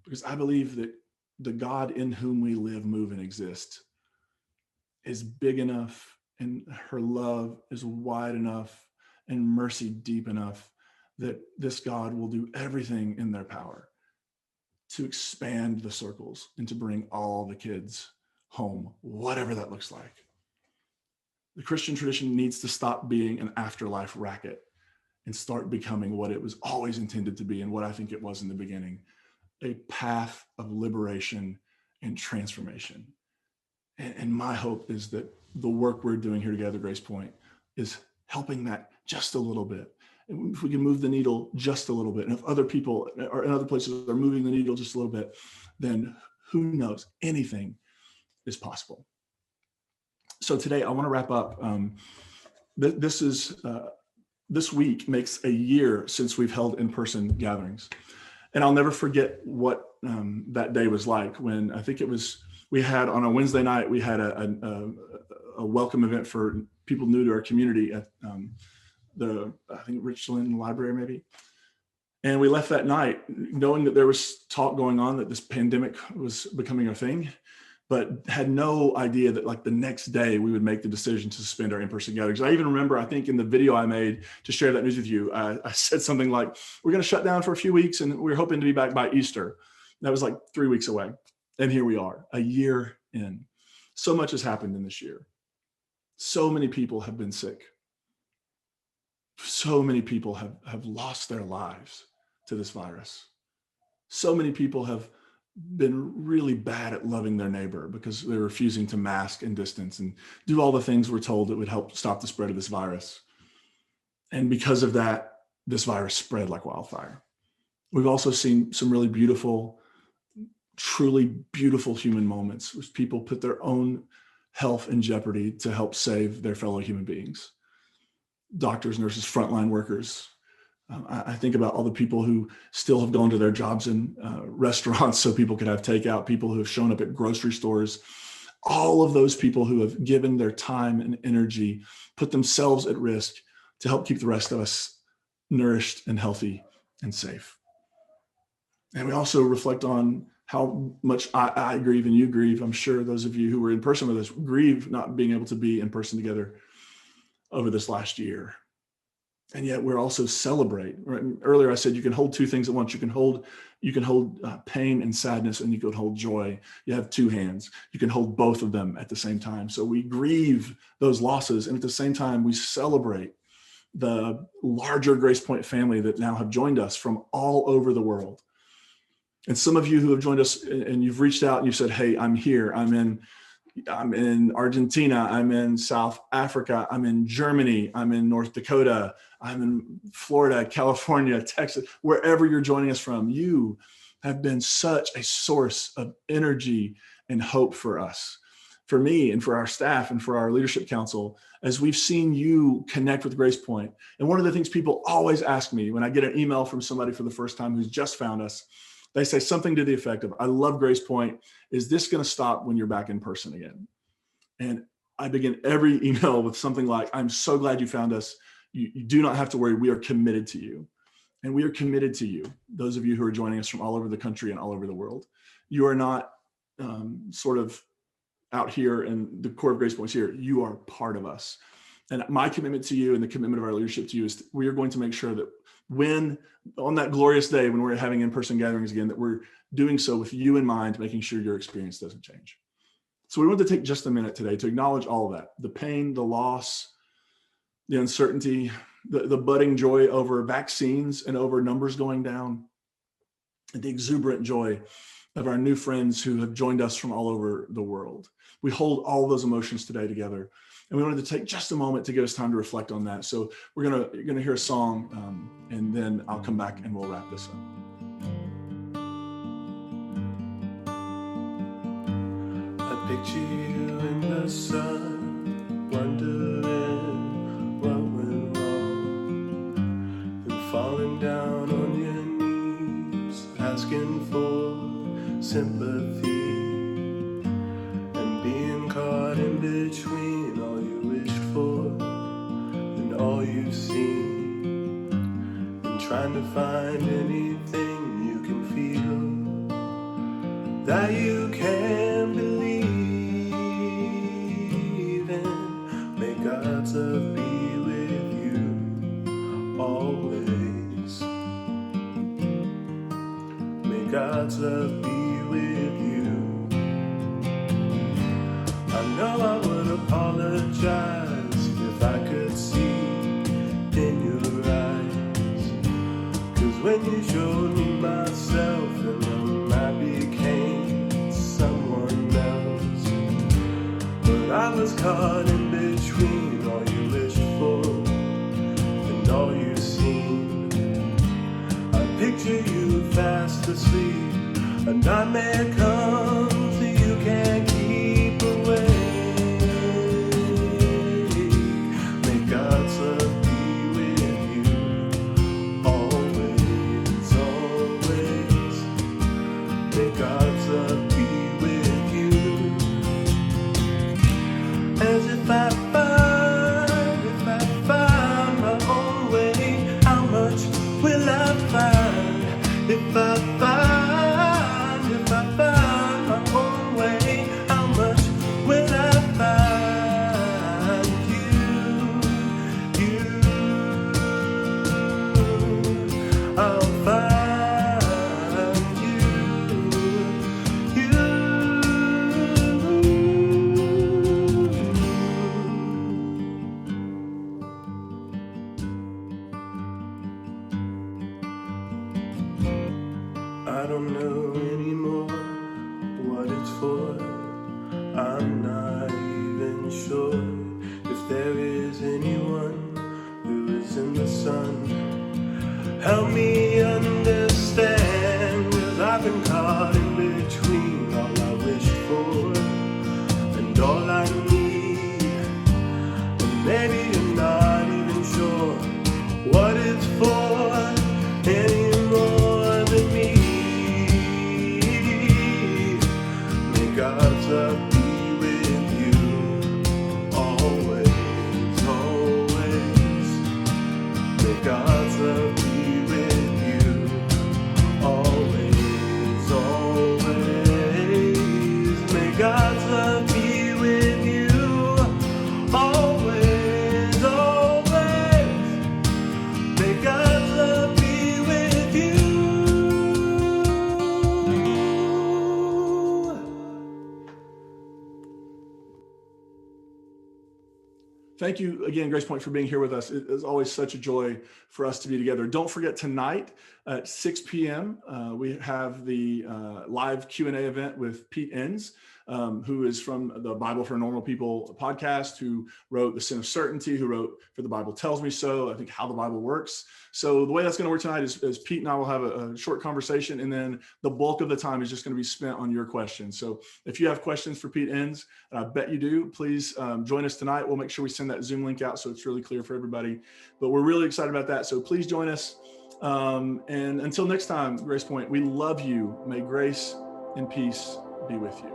Because I believe that the God in whom we live, move, and exist is big enough, and her love is wide enough and mercy deep enough that this God will do everything in their power to expand the circles and to bring all the kids home, whatever that looks like. The Christian tradition needs to stop being an afterlife racket and start becoming what it was always intended to be, and what I think it was in the beginning, a path of liberation and transformation. And my hope is that the work we're doing here together, Grace Point, is helping that just a little bit. And if we can move the needle just a little bit, and if other people or in other places are moving the needle just a little bit, then who knows, anything is possible. So today I want to wrap up. This week makes a year since we've held in-person gatherings. And I'll never forget what that day was like, when I think it was, we had on a Wednesday night, we had a welcome event for people new to our community at I think Richland Library maybe. And we left that night knowing that there was talk going on that this pandemic was becoming a thing, but had no idea that like the next day we would make the decision to suspend our in-person gatherings. I even remember, I think in the video I made to share that news with you, I said something like, we're going to shut down for a few weeks and we're hoping to be back by Easter. That was like 3 weeks away. And here we are, a year in. So much has happened in this year. So many people have been sick. So many people have lost their lives to this virus. So many people have been really bad at loving their neighbor because they're refusing to mask and distance and do all the things we're told that would help stop the spread of this virus. And because of that, this virus spread like wildfire. We've also seen some really beautiful, truly beautiful human moments where people put their own health in jeopardy to help save their fellow human beings. Doctors, nurses, frontline workers. I think about all the people who still have gone to their jobs in restaurants so people could have takeout, people who have shown up at grocery stores, all of those people who have given their time and energy, put themselves at risk to help keep the rest of us nourished and healthy and safe. And we also reflect on how much I grieve and you grieve. I'm sure those of you who were in person with us grieve not being able to be in person together over this last year. And yet we're also celebrate. Right? Earlier I said you can hold two things at once. You can hold pain and sadness, and you can hold joy. You have two hands. You can hold both of them at the same time. So we grieve those losses, and at the same time we celebrate the larger Grace Point family that now have joined us from all over the world. And some of you who have joined us and you've reached out and you've said, hey, I'm here. I'm in I'm in Argentina, I'm in South Africa, I'm in Germany, I'm in North Dakota, I'm in Florida, California, Texas, wherever you're joining us from, you have been such a source of energy and hope for us, for me and for our staff and for our leadership council, as we've seen you connect with Grace Point. And one of the things people always ask me when I get an email from somebody for the first time who's just found us, they say something to the effect of, I love Grace Point. Is this going to stop when you're back in person again? And I begin every email with something like, I'm so glad you found us. You do not have to worry. We are committed to you. And we are committed to you, those of you who are joining us from all over the country and all over the world. You are not sort of out here and the core of Grace Point is here. You are part of us. And my commitment to you and the commitment of our leadership to you is we are going to make sure that when on that glorious day when we're having in-person gatherings again, that we're doing so with you in mind, making sure your experience doesn't change. So we want to take just a minute today to acknowledge all of that, the pain, the loss, the uncertainty, the budding joy over vaccines and over numbers going down, and the exuberant joy of our new friends who have joined us from all over the world. We hold all those emotions today together. And we wanted to take just a moment to give us time to reflect on that. So you're gonna hear a song, and then I'll come back and we'll wrap this up. I picture you in the sun, wondering what went wrong, and falling down on your knees, asking for sympathy, and being caught in between all you wished for and all you've seen, and trying to find anything you can feel that you can believe in. May God's love be with you always. May God's love be with you. I know I would apologize if I could see in your eyes, 'cause when you showed me myself and I became someone else, but I was caught in between all you wished for and all you've seen. I picture you fast asleep, a nightmare comes that you can't keep away. May God's love be with you always, always. May God's love be with you. As if I find my own way, how much will I find? If I find my own way, how much will I find you? I'll find you. I don't know anymore what it's for. I'm not even sure if there is anyone who is in the sun. Help me understand, 'cause I've been caught in between all I wish for and all I need. And maybe you're not even sure what it's for any more than me. May God's love be with you always, always. May God's love be with you always, always. May God's love be with you always, always. May God's love be with you. Thank you again, Grace Point, for being here with us. It is always such a joy for us to be together. Don't forget tonight, At 6 p.m., we have the live Q&A event with Pete Enns, who is from the Bible for Normal People podcast, who wrote The Sin of Certainty, who wrote For the Bible Tells Me So, I think How the Bible Works. So the way that's going to work tonight is Pete and I will have a short conversation, and then the bulk of the time is just going to be spent on your questions. So if you have questions for Pete Enns, and I bet you do, please join us tonight. We'll make sure we send that Zoom link out so it's really clear for everybody. But we're really excited about that. So please join us. And until next time, Grace Point, we love you. May grace and peace be with you.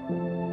Thank you.